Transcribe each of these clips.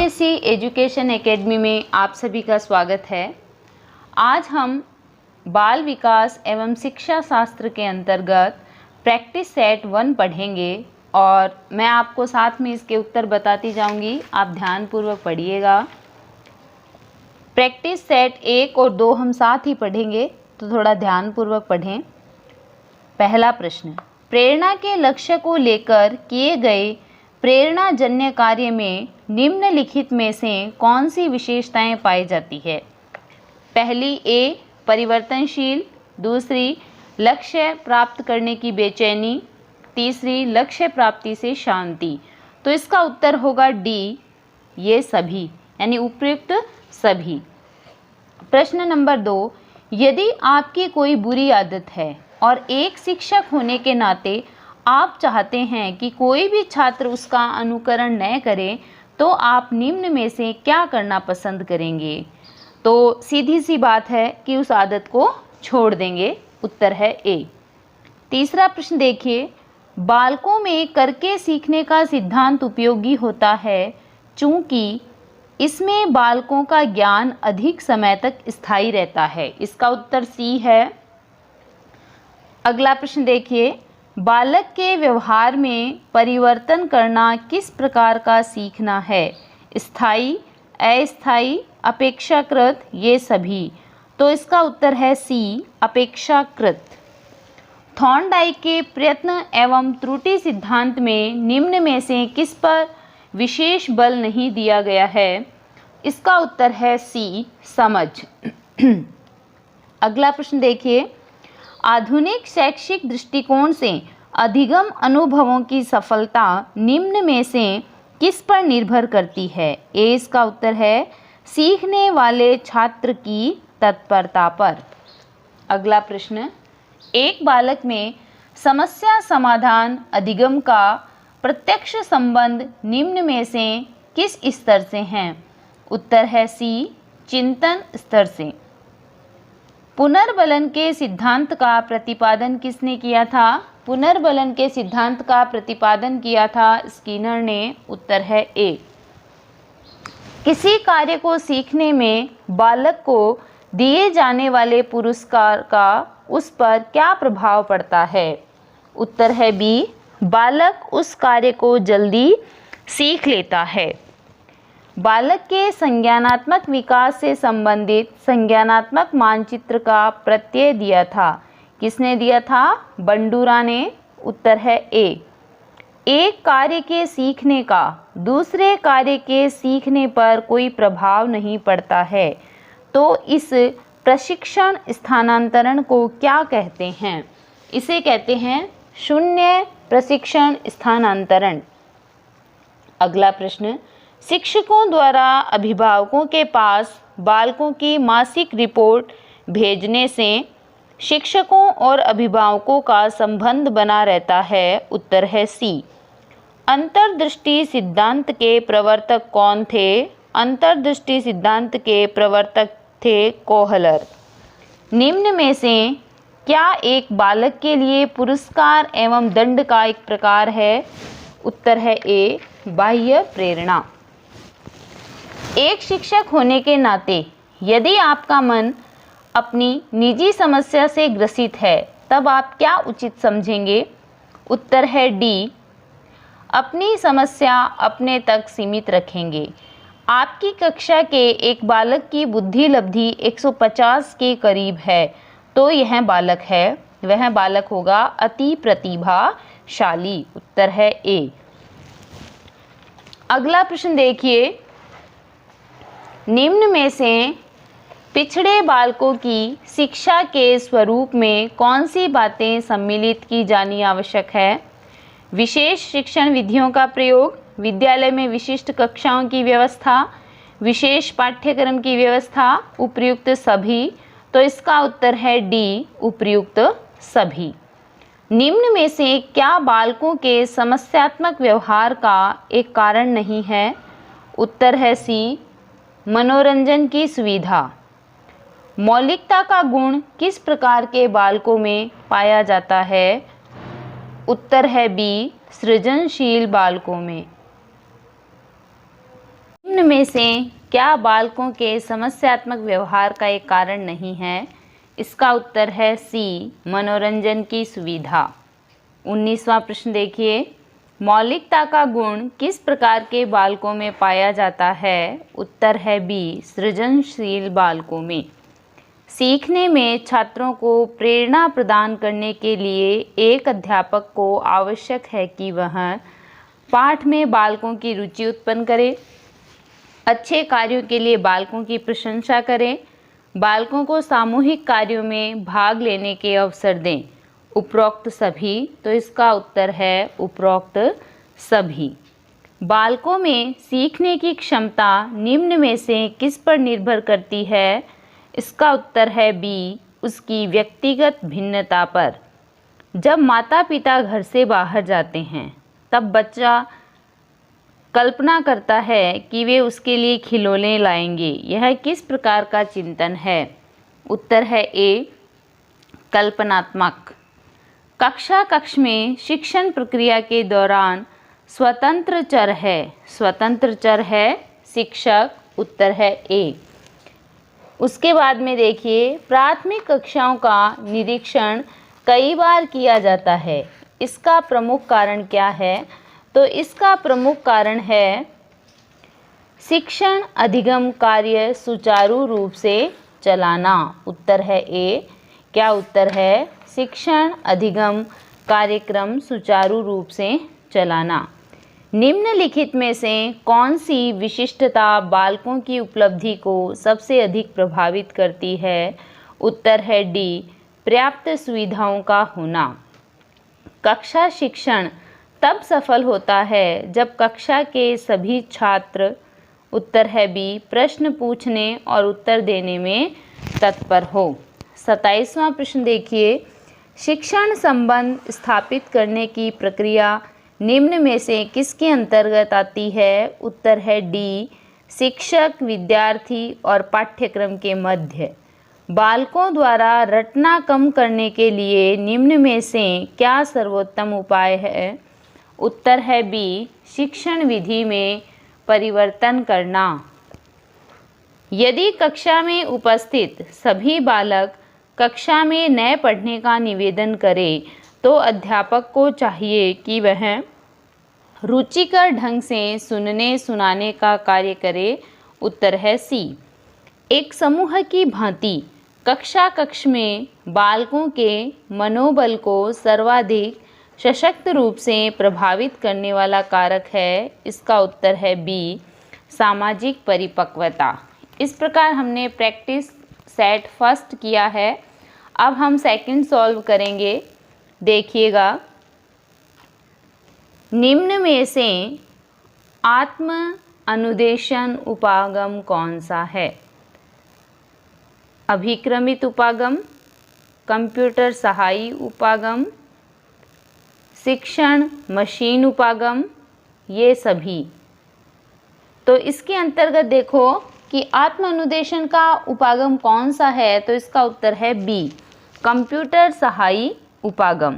UPSC education academy में आप सभी का स्वागत है। आज हम बाल विकास एवं शिक्षा शास्त्र के अंतर्गत प्रैक्टिस सेट 1 पढ़ेंगे और मैं आपको साथ में इसके उत्तर बताती जाऊंगी। आप ध्यानपूर्वक पढ़िएगा। प्रैक्टिस सेट 1 और 2 हम साथ ही पढ़ेंगे, तो थोड़ा ध्यानपूर्वक पढ़ें। पहला प्रश्न, प्रेरणा के लक्ष्य को लेकर किए गए प्रेरणाजन्य कार्य में निम्नलिखित में से कौन सी विशेषताएं पाई जाती है? पहली ए परिवर्तनशील, दूसरी लक्ष्य प्राप्त करने की बेचैनी, तीसरी लक्ष्य प्राप्ति से शांति। तो इसका उत्तर होगा डी, ये सभी, यानी उपयुक्त सभी। प्रश्न नंबर 2, यदि आपकी कोई बुरी आदत है और एक शिक्षक होने के नाते आप चाहते हैं कि कोई भी छात्र उसका अनुकरण न करे, तो आप निम्न में से क्या करना पसंद करेंगे? तो सीधी सी बात है कि उस आदत को छोड़ देंगे। उत्तर है ए। तीसरा प्रश्न देखिए, बालकों में करके सीखने का सिद्धांत उपयोगी होता है चूंकि इसमें बालकों का ज्ञान अधिक समय तक स्थायी रहता है। इसका उत्तर सी है। अगला प्रश्न देखिए, बालक के व्यवहार में परिवर्तन करना किस प्रकार का सीखना है? स्थायी, अस्थायी, अपेक्षाकृत, ये सभी। तो इसका उत्तर है सी, अपेक्षाकृत। थॉर्नडाइक के प्रयत्न एवं त्रुटि सिद्धांत में निम्न में से किस पर विशेष बल नहीं दिया गया है? इसका उत्तर है सी, समझ। अगला प्रश्न देखिए, आधुनिक शैक्षिक दृष्टिकोण से अधिगम अनुभवों की सफलता निम्न में से किस पर निर्भर करती है? ए इसका उत्तर है सीखने वाले छात्र की तत्परता पर। अगला प्रश्न, एक बालक में समस्या समाधान अधिगम का प्रत्यक्ष संबंध निम्न में से किस स्तर से है? उत्तर है सी, चिंतन स्तर से। पुनर्बलन के सिद्धांत का प्रतिपादन किसने किया था? पुनर्बलन के सिद्धांत का प्रतिपादन किया था स्किनर ने। उत्तर है ए। किसी कार्य को सीखने में बालक को दिए जाने वाले पुरस्कार का उस पर क्या प्रभाव पड़ता है? उत्तर है बी, बालक उस कार्य को जल्दी सीख लेता है। बालक के संज्ञानात्मक विकास से संबंधित संज्ञानात्मक मानचित्र का प्रत्यय दिया था। किसने दिया था? बंडूरा ने। उत्तर है ए। एक कार्य के सीखने का दूसरे कार्य के सीखने पर कोई प्रभाव नहीं पड़ता है, तो इस प्रशिक्षण स्थानांतरण को क्या कहते हैं? इसे कहते हैं शून्य प्रशिक्षण स्थानांतरण। अगला प्रश्न, शिक्षकों द्वारा अभिभावकों के पास बालकों की मासिक रिपोर्ट भेजने से शिक्षकों और अभिभावकों का संबंध बना रहता है। उत्तर है सी। अंतर्दृष्टि सिद्धांत के प्रवर्तक कौन थे? अंतर्दृष्टि सिद्धांत के प्रवर्तक थे कोहलर। निम्न में से क्या एक बालक के लिए पुरस्कार एवं दंड का एक प्रकार है? उत्तर है ए, बाह्य प्रेरणा। एक शिक्षक होने के नाते यदि आपका मन अपनी निजी समस्या से ग्रसित है, तब आप क्या उचित समझेंगे? उत्तर है डी, अपनी समस्या अपने तक सीमित रखेंगे। आपकी कक्षा के एक बालक की बुद्धि लब्धि 150 के करीब है, तो यह बालक है, वह बालक होगा अति प्रतिभाशाली। उत्तर है ए। अगला प्रश्न देखिए, निम्न में से पिछड़े बालकों की शिक्षा के स्वरूप में कौन सी बातें सम्मिलित की जानी आवश्यक है? विशेष शिक्षण विधियों का प्रयोग, विद्यालय में विशिष्ट कक्षाओं की व्यवस्था, विशेष पाठ्यक्रम की व्यवस्था, उपयुक्त सभी। तो इसका उत्तर है डी, उपयुक्त सभी। निम्न में से क्या बालकों के समस्यात्मक व्यवहार का एक कारण नहीं है? उत्तर है सी, मनोरंजन की सुविधा। मौलिकता का गुण किस प्रकार के बालकों में पाया जाता है? उत्तर है बी, सृजनशील बालकों में। निम्न में से क्या बालकों के समस्यात्मक व्यवहार का एक कारण नहीं है? इसका उत्तर है सी, मनोरंजन की सुविधा। 19वां प्रश्न देखिए, मौलिकता का गुण किस प्रकार के बालकों में पाया जाता है? उत्तर है बी, सृजनशील बालकों में। सीखने में छात्रों को प्रेरणा प्रदान करने के लिए एक अध्यापक को आवश्यक है कि वह पाठ में बालकों की रुचि उत्पन्न करे, अच्छे कार्यों के लिए बालकों की प्रशंसा करें, बालकों को सामूहिक कार्यों में भाग लेने के अवसर दें। उपरोक्त सभी, तो इसका उत्तर है उपरोक्त सभी। बालकों में सीखने की क्षमता निम्न में से किस पर निर्भर करती है? इसका उत्तर है बी, उसकी व्यक्तिगत भिन्नता पर। जब माता पिता घर से बाहर जाते हैं तब बच्चा कल्पना करता है कि वे उसके लिए खिलौने लाएंगे। यह किस प्रकार का चिंतन है? उत्तर है ए, कल्पनात्मक। कक्ष में शिक्षण प्रक्रिया के दौरान स्वतंत्र चर है। स्वतंत्र चर है शिक्षक। उत्तर है ए। उसके बाद में देखिए, प्राथमिक कक्षाओं का निरीक्षण कई बार किया जाता है। इसका प्रमुख कारण क्या है? तो इसका प्रमुख कारण है शिक्षण अधिगम कार्य सुचारू रूप से चलाना। उत्तर है ए। क्या उत्तर है? शिक्षण अधिगम कार्यक्रम सुचारू रूप से चलाना। निम्नलिखित में से कौन सी विशिष्टता बालकों की उपलब्धि को सबसे अधिक प्रभावित करती है? उत्तर है डी, पर्याप्त सुविधाओं का होना। कक्षा शिक्षण तब सफल होता है जब कक्षा के सभी छात्र, उत्तर है बी, प्रश्न पूछने और उत्तर देने में तत्पर हो। 27वां प्रश्न देखिए, शिक्षण संबंध स्थापित करने की प्रक्रिया निम्न में से किसके अंतर्गत आती है? उत्तर है डी, शिक्षक, विद्यार्थी और पाठ्यक्रम के मध्य। बालकों द्वारा रटना कम करने के लिए निम्न में से क्या सर्वोत्तम उपाय है? उत्तर है बी, शिक्षण विधि में परिवर्तन करना। यदि कक्षा में उपस्थित सभी बालक कक्षा में नए पढ़ने का निवेदन करें तो अध्यापक को चाहिए कि वह रुचिकर ढंग से सुनने सुनाने का कार्य करे। उत्तर है सी। एक समूह की भांति कक्ष में बालकों के मनोबल को सर्वाधिक सशक्त रूप से प्रभावित करने वाला कारक है। इसका उत्तर है बी, सामाजिक परिपक्वता। इस प्रकार हमने प्रैक्टिस सेट फर्स्ट किया है। अब हम सेकंड सॉल्व करेंगे। देखिएगा, निम्न में से आत्म अनुदेशन उपागम कौन सा है? अभिक्रमित उपागम, कंप्यूटर सहायी उपागम, शिक्षण मशीन उपागम, ये सभी। तो इसके अंतर्गत देखो कि आत्म अनुदेशन का उपागम कौन सा है, तो इसका उत्तर है बी, कंप्यूटर सहायी उपागम।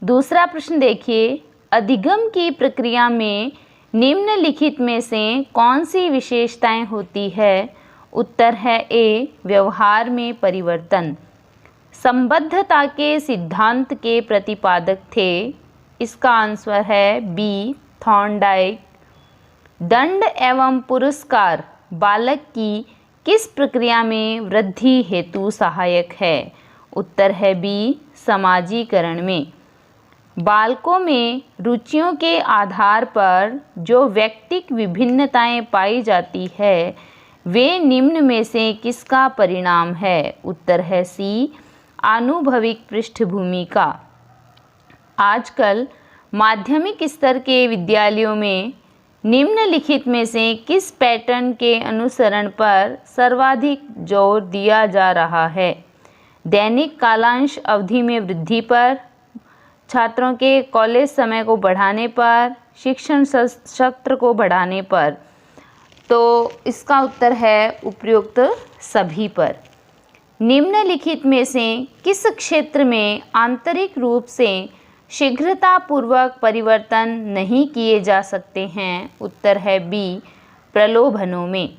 दूसरा प्रश्न देखिए, अधिगम की प्रक्रिया में निम्नलिखित में से कौन सी विशेषताएं होती है? उत्तर है ए, व्यवहार में परिवर्तन। संबद्धता के सिद्धांत के प्रतिपादक थे। इसका आंसर है बी, थॉर्नडाइक। दंड एवं पुरस्कार बालक की किस प्रक्रिया में वृद्धि हेतु सहायक है? उत्तर है बी, समाजीकरण में। बालकों में रुचियों के आधार पर जो व्यक्तिक विभिन्नताएं पाई जाती है वे निम्न में से किसका परिणाम है? उत्तर है सी, आनुभविक पृष्ठभूमि का। आजकल माध्यमिक स्तर के विद्यालयों में निम्नलिखित में से किस पैटर्न के अनुसरण पर सर्वाधिक जोर दिया जा रहा है? दैनिक कालांश अवधि में वृद्धि पर, छात्रों के कॉलेज समय को बढ़ाने पर, शिक्षण सत्र को बढ़ाने पर। तो इसका उत्तर है उपयुक्त सभी पर। निम्नलिखित में से किस क्षेत्र में आंतरिक रूप से शीघ्रतापूर्वक परिवर्तन नहीं किए जा सकते हैं? उत्तर है बी, प्रलोभनों में।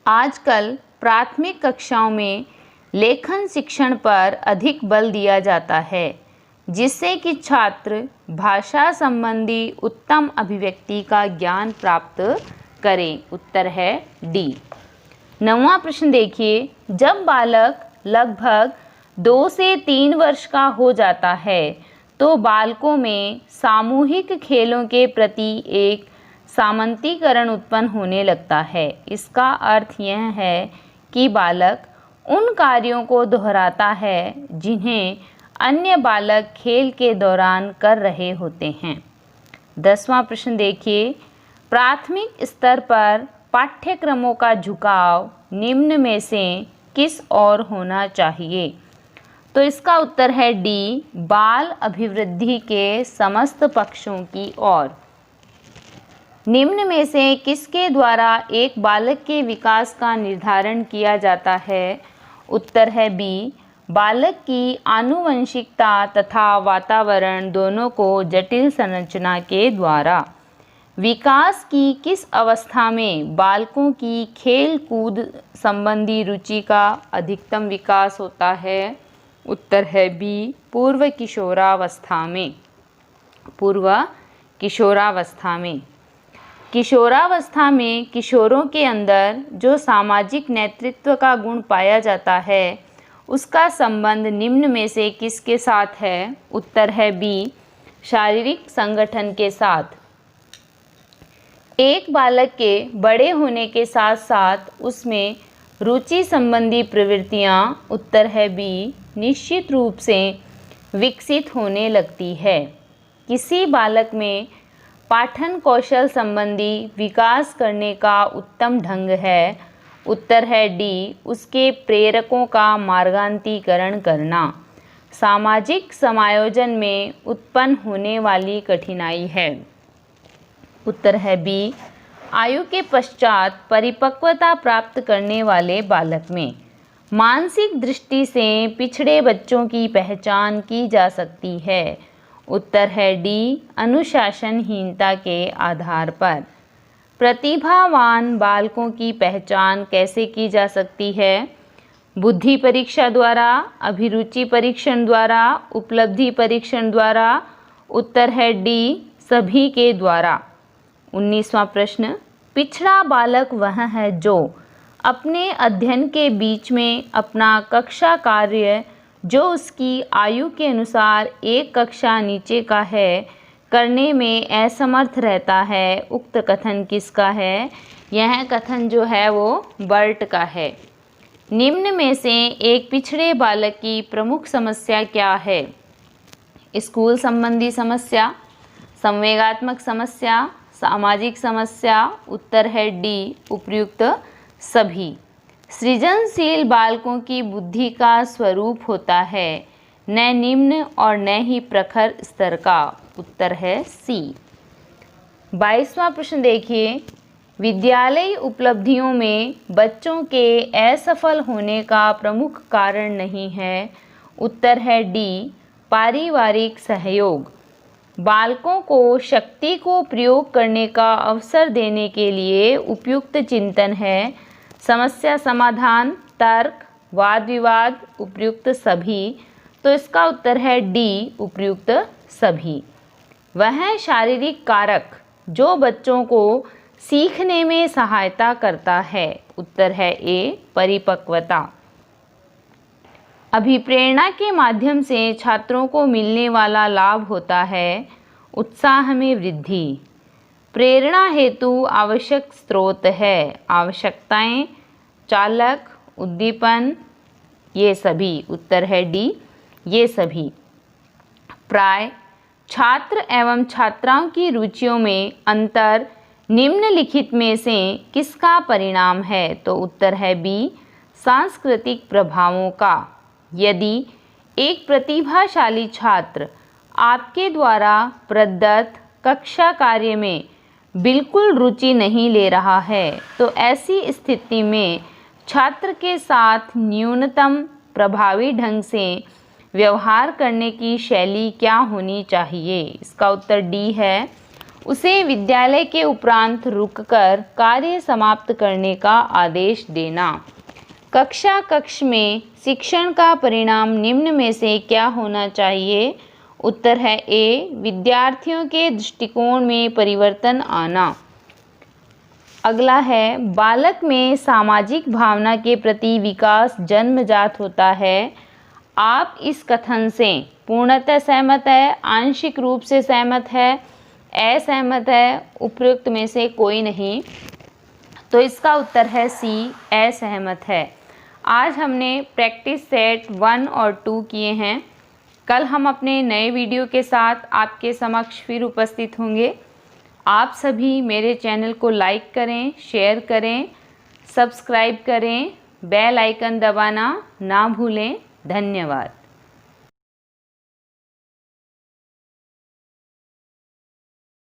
आजकल प्राथमिक कक्षाओं में लेखन शिक्षण पर अधिक बल दिया जाता है, जिससे कि छात्र भाषा संबंधी उत्तम अभिव्यक्ति का ज्ञान प्राप्त करें। उत्तर है डी। 9वां प्रश्न देखिए, जब बालक लगभग 2 से 3 वर्ष का हो जाता है तो बालकों में सामूहिक खेलों के प्रति एक सामंतीकरण उत्पन्न होने लगता है। इसका अर्थ यह है कि बालक उन कार्यों को दोहराता है जिन्हें अन्य बालक खेल के दौरान कर रहे होते हैं। 10वां प्रश्न देखिए, प्राथमिक स्तर पर पाठ्यक्रमों का झुकाव निम्न में से किस ओर होना चाहिए? तो इसका उत्तर है डी, बाल अभिवृद्धि के समस्त पक्षों की ओर। निम्न में से किसके द्वारा एक बालक के विकास का निर्धारण किया जाता है? उत्तर है बी, बालक की आनुवंशिकता तथा वातावरण दोनों को जटिल संरचना के द्वारा। विकास की किस अवस्था में बालकों की खेल कूद संबंधी रुचि का अधिकतम विकास होता है? उत्तर है बी, पूर्व किशोरावस्था में। पूर्व किशोरावस्था में। किशोरावस्था में किशोरों के अंदर जो सामाजिक नेतृत्व का गुण पाया जाता है उसका संबंध निम्न में से किसके साथ है? उत्तर है बी, शारीरिक संगठन के साथ। एक बालक के बड़े होने के साथ साथ उसमें रुचि संबंधी प्रवृत्तियाँ, उत्तर है बी, निश्चित रूप से विकसित होने लगती है। किसी बालक में पाठन कौशल संबंधी विकास करने का उत्तम ढंग है? उत्तर है डी, उसके प्रेरकों का मार्गांतीकरण करना। सामाजिक समायोजन में उत्पन्न होने वाली कठिनाई है। उत्तर है बी, आयु के पश्चात परिपक्वता प्राप्त करने वाले बालक में। मानसिक दृष्टि से पिछड़े बच्चों की पहचान की जा सकती है। उत्तर है डी, अनुशासनहीनता के आधार पर। प्रतिभावान बालकों की पहचान कैसे की जा सकती है? बुद्धि परीक्षा द्वारा, अभिरुचि परीक्षण द्वारा, उपलब्धि परीक्षण द्वारा। उत्तर है डी, सभी के द्वारा। 19वां प्रश्न, पिछड़ा बालक वह है जो अपने अध्ययन के बीच में अपना कक्षा कार्य जो उसकी आयु के अनुसार एक कक्षा नीचे का है करने में असमर्थ रहता है। उक्त कथन किसका है? यह कथन जो है वो बर्ट का है। निम्न में से एक पिछड़े बालक की प्रमुख समस्या क्या है? स्कूल संबंधी समस्या, संवेगात्मक समस्या, सामाजिक समस्या। उत्तर है डी, उपर्युक्त सभी। सृजनशील बालकों की बुद्धि का स्वरूप होता है न निम्न और न ही प्रखर स्तर का। उत्तर है सी। 22वां प्रश्न देखिए, विद्यालयी उपलब्धियों में बच्चों के असफल होने का प्रमुख कारण नहीं है। उत्तर है डी, पारिवारिक सहयोग। बालकों को शक्ति को प्रयोग करने का अवसर देने के लिए उपयुक्त चिंतन है, समस्या समाधान, तर्क, वाद विवाद, उपयुक्त सभी। तो इसका उत्तर है डी, उपयुक्त सभी। वह शारीरिक कारक जो बच्चों को सीखने में सहायता करता है। उत्तर है ए, परिपक्वता। अभिप्रेरणा के माध्यम से छात्रों को मिलने वाला लाभ होता है उत्साह में वृद्धि। प्रेरणा हेतु आवश्यक स्रोत है आवश्यकताएं, चालक, उद्दीपन, ये सभी। उत्तर है डी, ये सभी। प्राय छात्र एवं छात्राओं की रुचियों में अंतर निम्नलिखित में से किसका परिणाम है? तो उत्तर है बी, सांस्कृतिक प्रभावों का। यदि एक प्रतिभाशाली छात्र आपके द्वारा प्रदत्त कक्षा कार्य में बिल्कुल रुचि नहीं ले रहा है तो ऐसी स्थिति में छात्र के साथ न्यूनतम प्रभावी ढंग से व्यवहार करने की शैली क्या होनी चाहिए? इसका उत्तर डी है, उसे विद्यालय के उपरांत रुककर कार्य समाप्त करने का आदेश देना। कक्ष में शिक्षण का परिणाम निम्न में से क्या होना चाहिए? उत्तर है ए, विद्यार्थियों के दृष्टिकोण में परिवर्तन आना। अगला है, बालक में सामाजिक भावना के प्रति विकास जन्मजात होता है। आप इस कथन से पूर्णतः सहमत है, आंशिक रूप से सहमत है, असहमत है, उपयुक्त में से कोई नहीं? तो इसका उत्तर है सी, असहमत है। आज हमने प्रैक्टिस सेट 1 और 2 किए हैं। कल हम अपने नए वीडियो के साथ आपके समक्ष फिर उपस्थित होंगे। आप सभी मेरे चैनल को लाइक करें, शेयर करें, सब्सक्राइब करें, बेल आइकन दबाना ना भूलें। धन्यवाद।